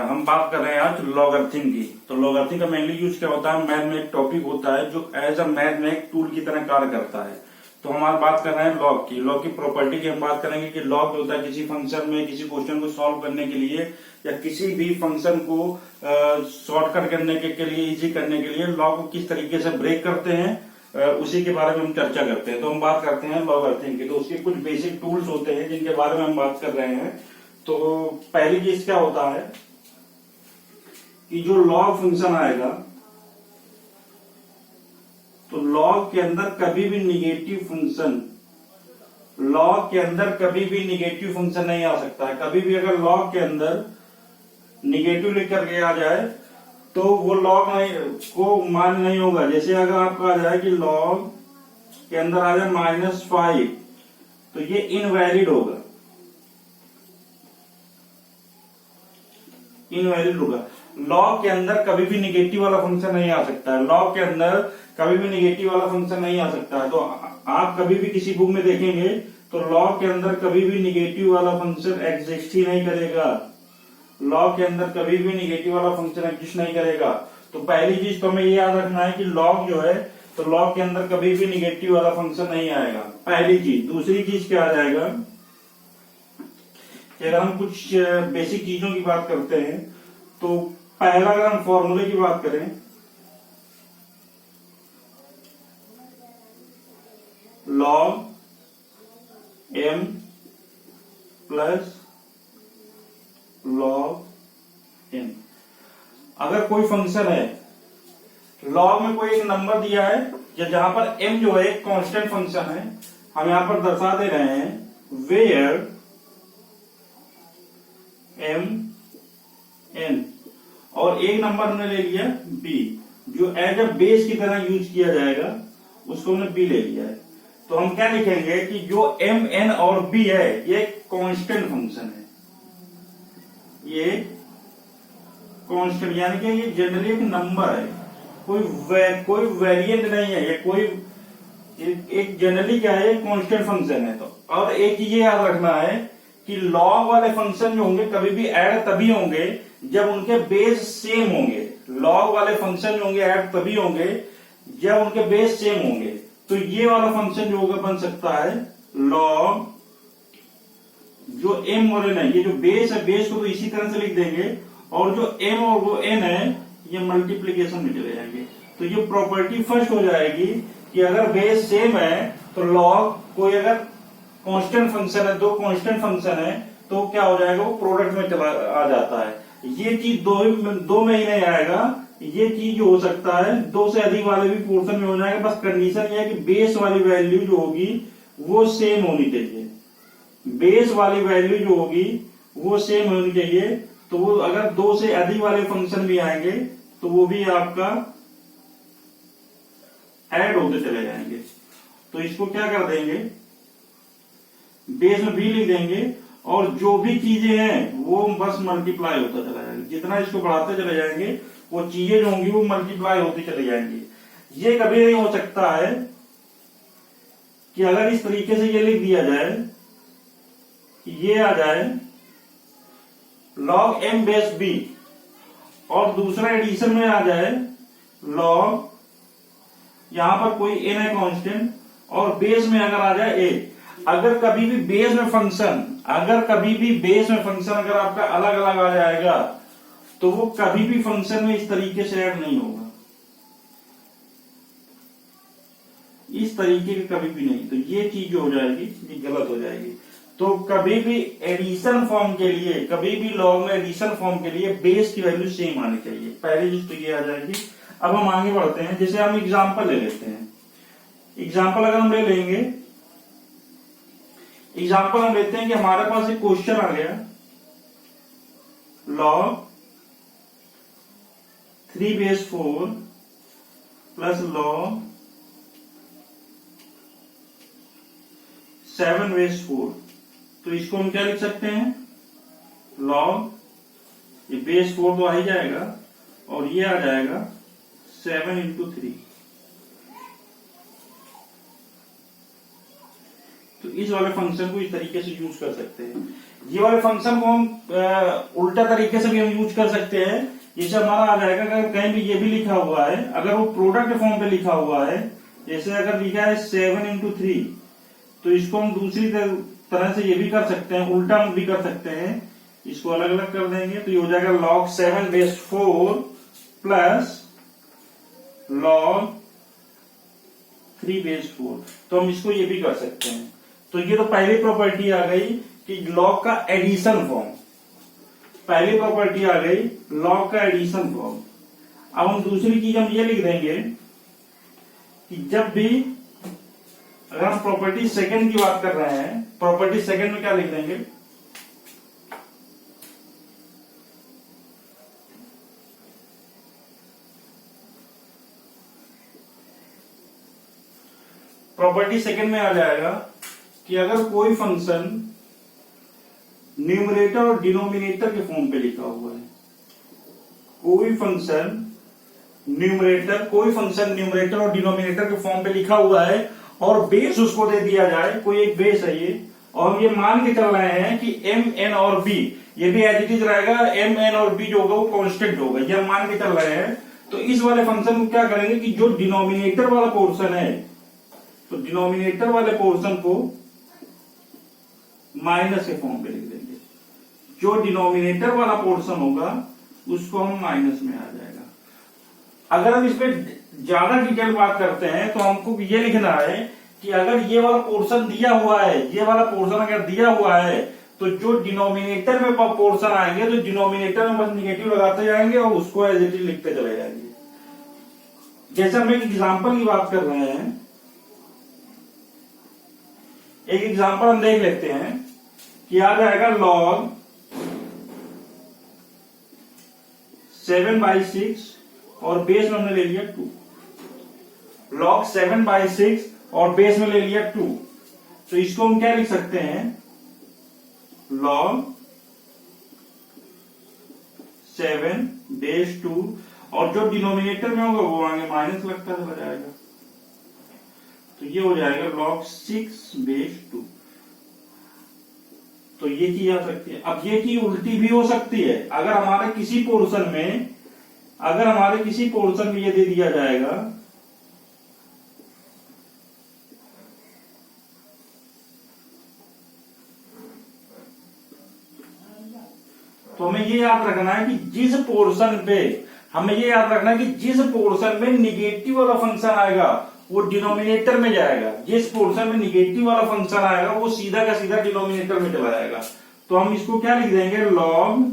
हम बात कर रहे हैं आज लॉगरिथम की। तो लॉगरिथम का मेनली यूज क्या होता है, मैथ में एक टॉपिक होता है जो एज अ मैथ में एक टूल की तरह कार्य करता है। तो हम आज बात कर रहे हैं लॉग की। लॉग की प्रॉपर्टी की हम बात करेंगे कि लॉग होता है किसी फंक्शन में किसी क्वेश्चन को सॉल्व करने के लिए या किसी भी फंक्शन को शॉर्टकट करने के लिए, इजी करने के लिए लॉग को किस तरीके से ब्रेक करते हैं, उसी के बारे में हम चर्चा करते हैं। तो हम बात करते हैं लॉगरिथम की। तो उसके कुछ बेसिक टूल्स होते हैं जिनके बारे में हम बात कर रहे हैं। तो पहली चीज क्या होता है कि जो लॉग फंक्शन आएगा तो लॉग के अंदर कभी भी निगेटिव फंक्शन, लॉग के अंदर कभी भी निगेटिव फंक्शन नहीं आ सकता है। कभी भी अगर लॉग के अंदर निगेटिव लेकर के आ जाए तो वो लॉग को मान नहीं होगा। जैसे अगर आपका आ जाए कि लॉग के अंदर आ जाए -5 तो ये इनवैलिड होगा, इनवैलिड होगा। लॉग के अंदर कभी भी निगेटिव वाला फंक्शन नहीं आ सकता है। लॉग के अंदर कभी भी निगेटिव वाला फंक्शन नहीं आ सकता है। तो आप कभी भी किसी बुक में देखेंगे तो लॉग के अंदर कभी भी निगेटिव वाला फंक्शन एग्जिस्ट ही नहीं करेगा। लॉग के अंदर कभी भी निगेटिव वाला फंक्शन एग्जिस्ट नहीं करेगा। तो पहली चीज तो हमें ये याद रखना है कि लॉग जो है तो लॉग के अंदर कभी भी निगेटिव वाला फंक्शन नहीं आएगा, पहली चीज। दूसरी चीज क्या आ जाएगा, अगर हम कुछ बेसिक चीजों की बात करते हैं तो पहला अगर हम फॉर्मूले की बात करें, log m plus log n। अगर कोई फंक्शन है, लॉग में कोई एक नंबर दिया है या जहां पर m जो है एक कांस्टेंट फंक्शन है, हम यहां पर दर्शा दे रहे हैं वेयर m n, और एक नंबर हमने ले लिया b जो एज अ बेस की तरह यूज किया जाएगा, उसको हमने b ले लिया है। तो हम क्या लिखेंगे कि जो m n और b है ये कांस्टेंट फंक्शन है, ये कांस्टेंट यानी कि ये जनरली एक नंबर है, कोई वेरिएंट नहीं है, ये कोई एक जनरली क्या है, कांस्टेंट फंक्शन है। तो और एक चीज याद रखना है कि लॉग वाले फंक्शन जो होंगे कभी भी ऐड तभी होंगे जब उनके बेस सेम होंगे। लॉग वाले फंक्शन जो होंगे ऐड तभी होंगे जब उनके बेस सेम होंगे। तो ये वाला फंक्शन जो होगा बन सकता है लॉग जो m और n है, ये जो बेस है, बेस को तो इसी तरह से लिख देंगे, और जो m और वो n है ये मल्टीप्लीकेशन में चले जाएंगे। तो ये प्रॉपर्टी फर्स्ट हो जाएगी कि अगर बेस सेम है तो लॉग कोई अगर कांस्टेंट फंक्शन है, दो कांस्टेंट फंक्शन है, तो क्या हो जाएगा, वो प्रोडक्ट में चला आ जाता है। ये चीज दो में ही नहीं आएगा, ये चीज हो सकता है दो से अधिक वाले भी पोर्शन में हो जाएगा। बस कंडीशन ये है कि बेस वाली वैल्यू जो होगी वो सेम होनी चाहिए, बेस वाली वैल्यू जो होगी वो सेम होनी चाहिए। तो वो अगर दो से अधिक वाले फंक्शन भी आएंगे तो वो भी आपका ऐड होते चले जाएंगे। तो इसको क्या कर देंगे, बेस में भी लिख देंगे, और जो भी चीजें हैं वो बस मल्टीप्लाई होता चला जाएगा। जितना इसको बढ़ाते चले जाएंगे वो चीजें जो होंगी वो मल्टीप्लाई होती चली जाएंगी। ये कभी नहीं हो सकता है कि अगर इस तरीके से ये लिख दिया जाए कि ये आ जाए log m बेस b, और दूसरा एडिशन में आ जाए log, यहां पर कोई n है कांस्टेंट, और बेस में अगर आ जाए a। अगर कभी भी बेस में फंक्शन, अगर कभी भी बेस में फंक्शन अगर आपका अलग अलग आ जाएगा तो वो कभी भी फंक्शन में इस तरीके से ऐड नहीं होगा, इस तरीके के कभी भी नहीं। तो ये चीज जो हो जाएगी ये गलत हो जाएगी। तो कभी भी एडिशन फॉर्म के लिए, कभी भी लॉग में एडिशन फॉर्म के लिए बेस की वैल्यू सेम आनी चाहिए, पहली चीज तो ये आ जाएगी। अब हम आगे बढ़ते हैं, जैसे हम एग्जांपल ले लेते हैं। एग्जांपल अगर हम ले लेंगे, एग्जांपल हम लेते हैं कि हमारे पास एक क्वेश्चन आ गया, log 3 base 4 plus log 7 base 4। तो इसको हम क्या लिख सकते हैं, लॉग, ये बेस 4 तो आ ही जाएगा, और ये आ जाएगा 7 इंटू 3। तो इस वाले फंक्शन को इस तरीके से यूज कर सकते हैं। ये वाले फंक्शन को हम उल्टा तरीके से भी हम यूज कर सकते हैं। जैसे हमारा आ जाएगा, अगर कहीं भी ये भी लिखा हुआ है, अगर वो प्रोडक्ट फॉर्म पे लिखा हुआ है, जैसे अगर लिखा है 7 × 3, तो इसको हम दूसरी तरह से ये भी कर सकते हैं, उल्टा हम भी कर सकते हैं, इसको अलग अलग कर देंगे तो ये हो जाएगा log 7/4 प्लस log 3/4। तो हम इसको ये भी कर सकते हैं। तो ये तो पहली प्रॉपर्टी आ गई कि log का एडिशन फॉर्म, पहली प्रॉपर्टी आ गई log का एडिशन फॉर्म। अब हम दूसरी चीज हम ये लिख देंगे कि जब भी अगर हम प्रॉपर्टी सेकंड की बात कर रहे हैं, प्रॉपर्टी सेकंड में क्या लिख देंगे, प्रॉपर्टी सेकंड में आ जाएगा कि अगर कोई फंक्शन न्यूमरेटर और डिनोमिनेटर के फॉर्म पे लिखा हुआ है, कोई फंक्शन न्यूमरेटर और डिनोमिनेटर के फॉर्म पे लिखा हुआ है और बेस उसको दे दिया जाए, कोई एक बेस है ये, और हम ये मान के चल रहे हैं कि m n और b, ये भी एज इट इज रहेगा, m n और b जो होगा वो कांस्टेंट होगा, ये हम मान के चल रहे हैं। तो इस वाले फंक्शन को क्या करेंगे कि जो डिनोमिनेटर वाला पोर्शन है, तो डिनोमिनेटर वाले पोर्शन को माइनस के फॉर्म पे लिख देंगे, जो डिनोमिनेटर वाला पोर्शन होगा उसको हम माइनस में आ जाएगा। अगर हम इसमें ज्यादा डिटेल बात करते हैं तो हमको ये लिखना है कि अगर ये वाला पोर्शन दिया हुआ है, ये वाला पोर्शन अगर दिया हुआ है, तो जो डिनोमिनेटर में पोर्शन आएंगे तो डिनोमिनेटर में बस निगेटिव लगाते जाएंगे और उसको एज इट इज लिखते चले जाएंगे। जैसे हम एक एग्जाम्पल की बात कर रहे हैं, एक एग्जाम्पल हम देख लेते हैं कि आ जाएगा log 7/6 और बेस में हमने ले लिया 2, log 7/6 और बेस में ले लिया 2, तो इसको हम क्या लिख सकते हैं, log 7/2, और जो डिनोमिनेटर में होगा वो आगे माइनस लगता चला जाएगा, तो ये हो जाएगा log 6/2। तो ये की जा सकती है। अब ये की उल्टी भी हो सकती है, अगर हमारे किसी पोर्शन में ये दे दिया जाएगा तो हमें ये याद रखना है कि जिस पोर्शन में निगेटिव वाला फंक्शन आएगा वो डिनोमिनेटर में जाएगा, जिस पोर्शन में निगेटिव वाला फंक्शन आएगा वो सीधा का सीधा डिनोमिनेटर में चला जाएगा। तो हम इसको क्या लिख देंगे, log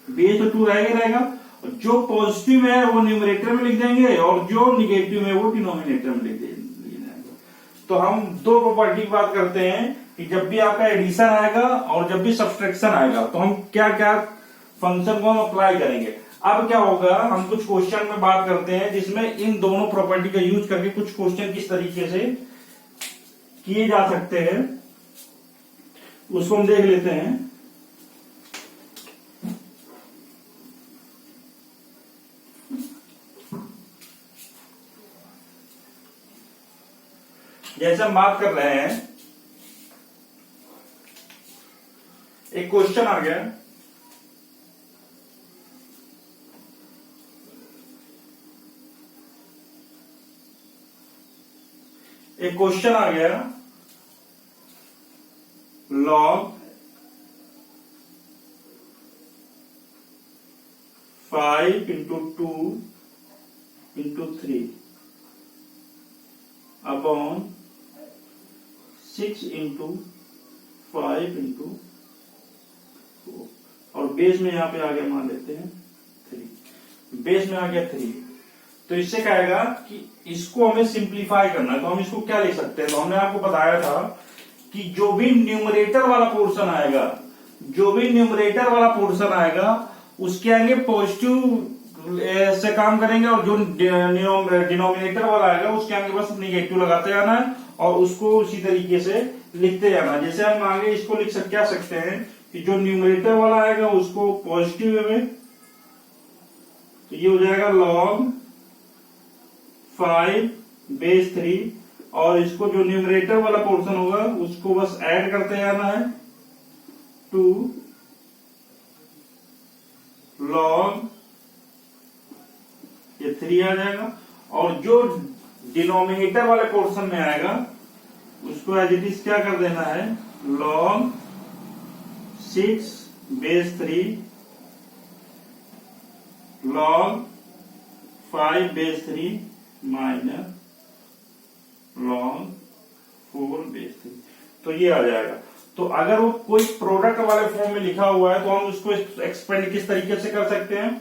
बेस तो 2 रहेगा, जो पॉजिटिव है वो न्यूमरेटर में लिख देंगे और जो निगेटिव है वो डिनोमिनेटर में लिख देंगे। तो हम दो प्रॉपर्टी की बात करते हैं कि जब भी आपका एडिशन आएगा और जब भी सब्सट्रैक्शन आएगा तो हम क्या क्या फंक्शन को हम अप्लाई करेंगे। अब क्या होगा, हम कुछ क्वेश्चन में बात करते हैं जिसमें इन दोनों प्रॉपर्टी का यूज करके कुछ क्वेश्चन किस तरीके से किए जा सकते हैं उसको हम देख लेते हैं। जैसे हम बात कर रहे हैं, एक क्वेश्चन आ गया, log 5 × 2 × 3 अपॉन 6 × 5 × 4, और बेस में यहां पे आ गया, मान लेते हैं 3, बेस में आ गया 3। तो इससे क्या आएगा कि इसको हमें सिंप्लीफाई करना है, तो हम इसको क्या लिख सकते हैं, तो हमने आपको बताया था कि जो भी न्यूमरेटर वाला पोर्शन आएगा उसके आगे पॉजिटिव से काम करेंगे और जो डिनोमिनेटर वाला आएगा उसके आगे बस निगेटिव लगाते जाना है और उसको उसी तरीके से लिखते जाना है। जैसे हम आगे इसको क्या सकते हैं कि जो न्यूमरेटर वाला आएगा उसको पॉजिटिव में, तो ये हो जाएगा log 5/3 और इसको जो न्यूमरेटर वाला पोर्शन होगा उसको बस ऐड करते जाना है टू लॉग ये 3 आ जाएगा, और जो डिनोमिनेटर वाले पोर्शन में आएगा उसको एज इट इज क्या कर देना है, log 6 base 3 log 5 base 3 minus log 4 base 3। तो ये आ जाएगा। तो अगर वो कोई प्रोडक्ट वाले फॉर्म में लिखा हुआ है तो हम उसको एक्सपेंड किस तरीके से कर सकते हैं,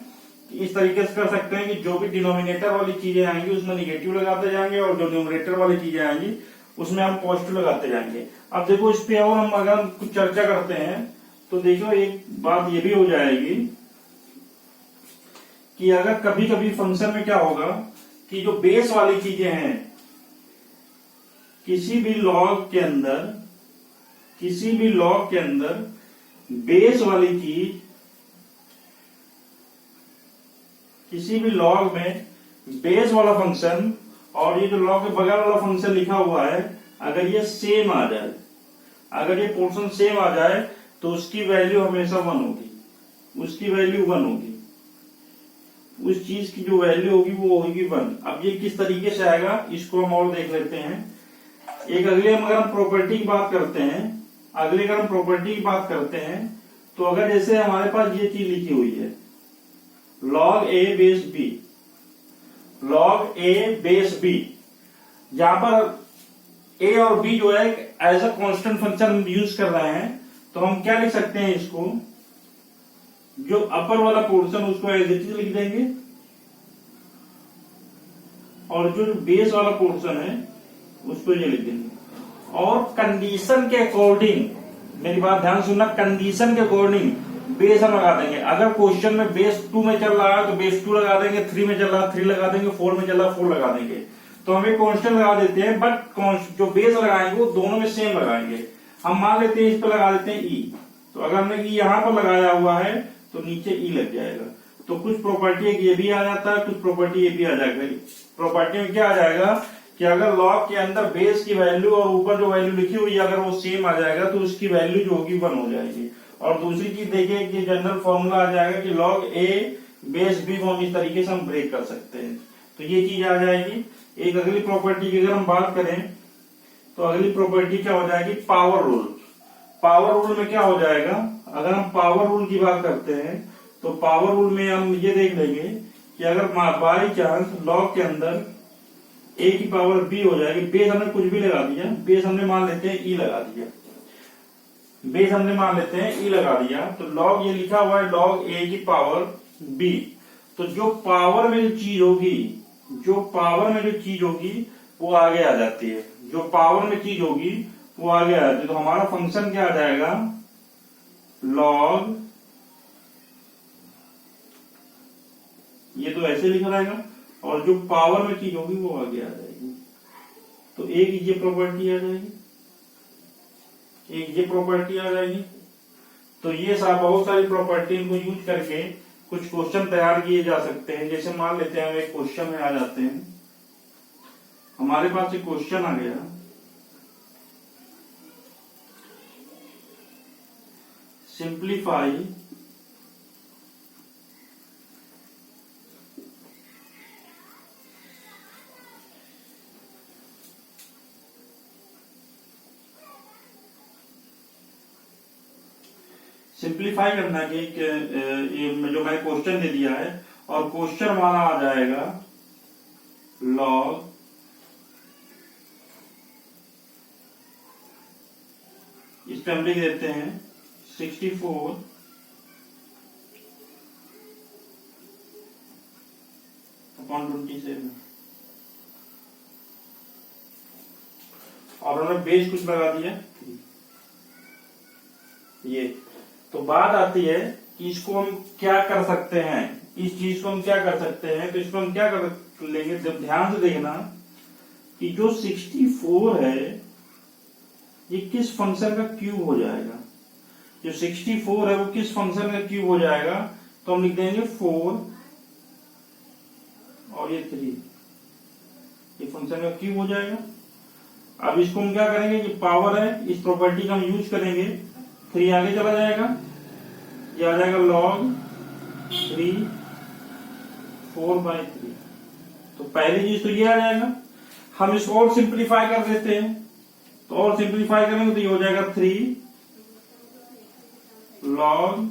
इस तरीके से कर सकते हैं कि जो भी डिनोमिनेटर वाली चीजें आएंगी उसमें निगेटिव लगाते जाएंगे, और जो न्यूमरेटर वाली चीजें आएंगी उसमें हम पॉजिटिव लगाते जाएंगे। अब देखो इस पे और हम अगर कुछ चर्चा करते हैं तो देखो एक बात ये भी हो जाएगी कि अगर कभी कभी फंक्शन में क्या होगा कि जो बेस वाली चीजें हैं, किसी भी लॉग के अंदर बेस वाली चीज, किसी भी लॉग में बेस वाला फंक्शन और ये जो लॉग के बगल वाला फंक्शन लिखा हुआ है, अगर ये सेम आ जाए, अगर ये पोर्शन सेम आ जाए तो उसकी वैल्यू हमेशा 1 होगी, उसकी वैल्यू 1 होगी, उस चीज की जो वैल्यू होगी वो होगी 1। अब ये किस तरीके से आएगा इसको हम और देख लेते हैं। एक अगले अगर हम प्रॉपर्टी की बात करते हैं, तो अगर जैसे हमारे पास ये चीज लिखी हुई है log a base b, log a base b, जहां पर a और b जो है as a constant function use कर रहे हैं, तो हम क्या लिख सकते हैं इसको, जो अपर वाला पोर्शन उसको एज इट इज लिख देंगे, और जो बेस वाला पोर्शन है उसको ये लिख देंगे। और कंडीशन के अकॉर्डिंग, मेरी बात ध्यान सुनना, कंडीशन के अकॉर्डिंग बेस हम लगा देंगे। अगर क्वेश्चन में बेस 2 में चल रहा है तो बेस 2 लगा देंगे, 3 में चल रहा है 3 लगा देंगे, 4 में चल रहा है 4 लगा देंगे। तो हम एक कांस्टेंट लगा देते हैं, बट जो बेस लगाएंगे वो दोनों में सेम लगाएंगे। हम मान लेते हैं इस पर लगा देते हैं ई, तो अगर हमने ई यहां पर लगाया हुआ है तो नीचे ई लग जाएगा। तो कुछ प्रॉपर्टी ये भी आ जाता है, कुछ प्रॉपर्टी ये भी आ जाएगा। प्रॉपर्टी में क्या आ जाएगा कि अगर लॉग के अंदर बेस की वैल्यू और ऊपर जो वैल्यू लिखी हुई है अगर वो सेम आ जाएगा तो उसकी वैल्यू जो होगी 1 हो जाएगी। और दूसरी चीज देखिए कि जनरल फॉर्मूला आ जाएगा कि log a बेस b को हम इस तरीके से हम ब्रेक कर सकते हैं। तो ये चीज आ जाएगी। एक अगली प्रॉपर्टी की अगर हम बात करें तो अगली प्रॉपर्टी क्या हो जाएगी, पावर रूल। पावर रूल में क्या हो जाएगा, अगर हम पावर रूल की बात करते हैं तो पावर रूल में हम ये देख लेंगे कि अगर बाई चांस लॉग के अंदर a की पावर b हो जाएगी, बेस हमने कुछ भी लगा दिया, बेस हमने मान लेते हैं e लगा दिया, बेस हमने मान लेते हैं e लगा दिया, तो log ये लिखा हुआ है log a की पावर b। तो जो पावर में जो चीज होगी वो आगे आ जाती है, जो पावर में चीज होगी वो आगे आ जाती है। तो हमारा फंक्शन क्या आ जाएगा, log, ये तो ऐसे लिखा रहेगा, और जो पावर में चीज होगी वो आगे आ जाएगी। तो एक ये प्रॉपर्टी आ जाएगी, एक ये प्रॉपर्टी आ जाएगी। तो ये सब बहुत सारी प्रॉपर्टी को यूज करके कुछ क्वेश्चन तैयार किए जा सकते हैं। जैसे मान लेते हैं हम एक क्वेश्चन में आ जाते हैं, हमारे पास एक क्वेश्चन आ गया, सिंप्लीफाई सिंप्लीफाई करना कि जो मैंने क्वेश्चन दे दिया है और क्वेश्चन हमारा आ जाएगा log इस पे हम लिख देते हैं 64 अपॉन 27 और हमने बेस कुछ लगा दिया ये। तो बात आती है कि इसको हम क्या कर सकते हैं, इस चीज को हम क्या कर सकते हैं। तो इसको हम क्या कर लेंगे, जब ध्यान से देखना कि जो 64 है ये किस फंक्शन का क्यूब हो जाएगा, जो 64 है वो किस फंक्शन का क्यूब हो जाएगा। तो हम लिख देंगे 4 और ये 3, ये फंक्शन का क्यूब हो जाएगा। अब इसको हम क्या करेंगे, ये पावर है, इस प्रॉपर्टी का हम यूज करेंगे 3 आगे चला जाएगा, ये आ जाएगा log 3 4/3। तो पहली चीज तो ये आ जाएगा। हम इसको और सिंप्लीफाई कर देते हैं, तो और सिंप्लीफाई करेंगे तो ये हो जाएगा 3 log,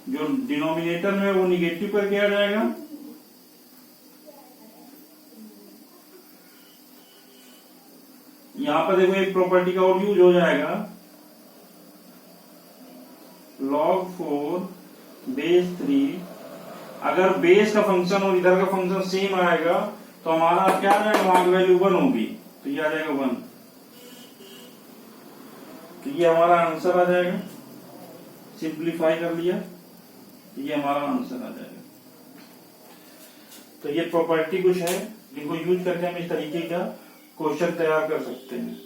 जो डिनोमिनेटर में वो निगेटिव करके आ जाएगा, यहां पर देखो एक प्रॉपर्टी का और यूज हो जाएगा, log 4 बेस 3। अगर बेस का फंक्शन और इधर का फंक्शन सेम आएगा तो हमारा क्या आ जाएगा, वहां की वैल्यू 1 होगी, तो ये आ जाएगा 1। तो ये हमारा आंसर आ जाएगा, सिंप्लीफाई कर लिया, तो ये हमारा आंसर आ जाएगा। तो ये प्रॉपर्टी कुछ है जिनको यूज करके हम इस तरीके का क्वेश्चन तैयार कर सकते हैं।